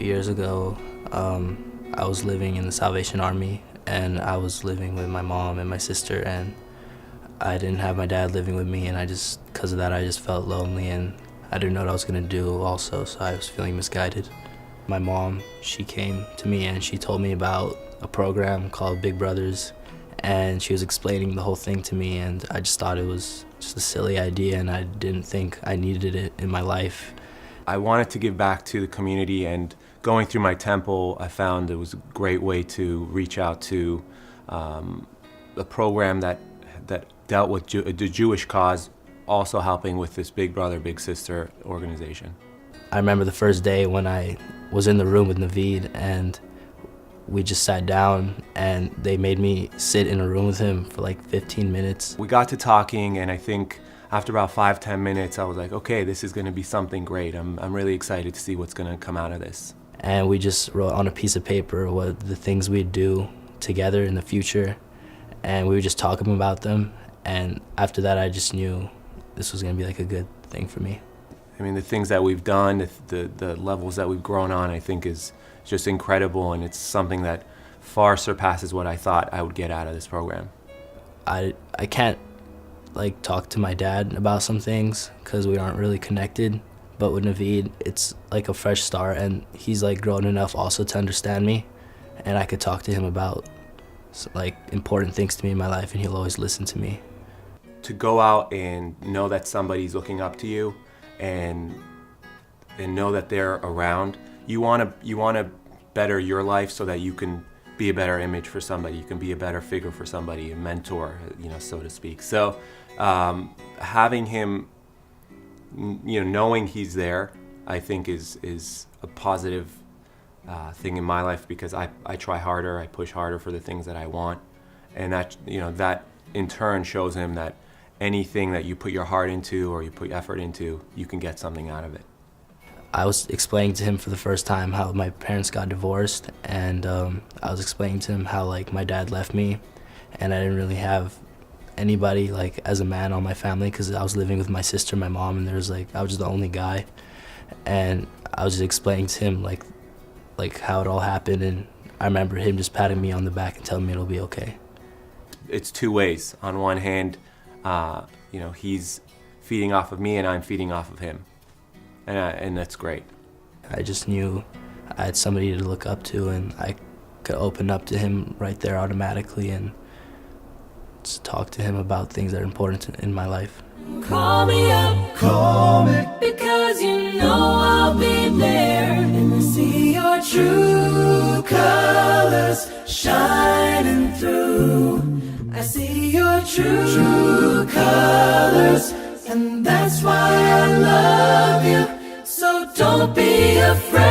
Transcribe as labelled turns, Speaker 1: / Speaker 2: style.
Speaker 1: 2 years ago, I was living in the Salvation Army, and I was living with my mom and my sister, and I didn't have my dad living with me, and because of that, I just felt lonely, and I didn't know what I was gonna do also, so I was feeling misguided. My mom, she came to me and she told me about a program called Big Brothers, and she was explaining the whole thing to me, and I just thought it was just a silly idea, and I didn't think I needed it in my life.
Speaker 2: I wanted to give back to the community, and going through my temple, I found it was a great way to reach out to a program that dealt with the Jewish cause, also helping with this Big Brother, Big Sister organization.
Speaker 1: I remember the first day when I was in the room with Navid, and we just sat down and they made me sit in a room with him for like 15 minutes.
Speaker 2: We got to talking, and I think after about 5-10 minutes, I was like, okay, this is gonna be something great. I'm really excited to see what's gonna come out of this.
Speaker 1: And we just wrote on a piece of paper what the things we'd do together in the future, and we were just talking about them. And after that, I just knew this was gonna be like a good thing for me.
Speaker 2: I mean, the things that we've done, the levels that we've grown on, I think is just incredible, and it's something that far surpasses what I thought I would get out of this program.
Speaker 1: I can't like talk to my dad about some things because we aren't really connected, but with Navid, it's like a fresh start, and he's like grown enough also to understand me, and I could talk to him about like important things to me in my life, and he'll always listen to me.
Speaker 2: To go out and know that somebody's looking up to you, and know that they're around. You wanna better your life so that you can be a better image for somebody. You can be a better figure for somebody, a mentor, so to speak. So having him, knowing he's there, I think is a positive thing in my life, because I try harder, I push harder for the things that I want, and that that in turn shows him that anything that you put your heart into or you put effort into, you can get something out of it.
Speaker 1: I was explaining to him for the first time how my parents got divorced, and I was explaining to him how like my dad left me, and I didn't really have anybody like as a man on my family, because I was living with my sister and my mom, and I was just the only guy. And I was just explaining to him like how it all happened, and I remember him just patting me on the back and telling me it'll be okay.
Speaker 2: It's two ways. On one hand, he's feeding off of me, and I'm feeding off of him, and that's great.
Speaker 1: I just knew I had somebody to look up to, and I could open up to him right there automatically and just talk to him about things that are important in my life.
Speaker 3: Call me up, call me, because you know I'll be there, and I see your true colors shining through. I see your true colors, and that's why I love you. So don't be afraid.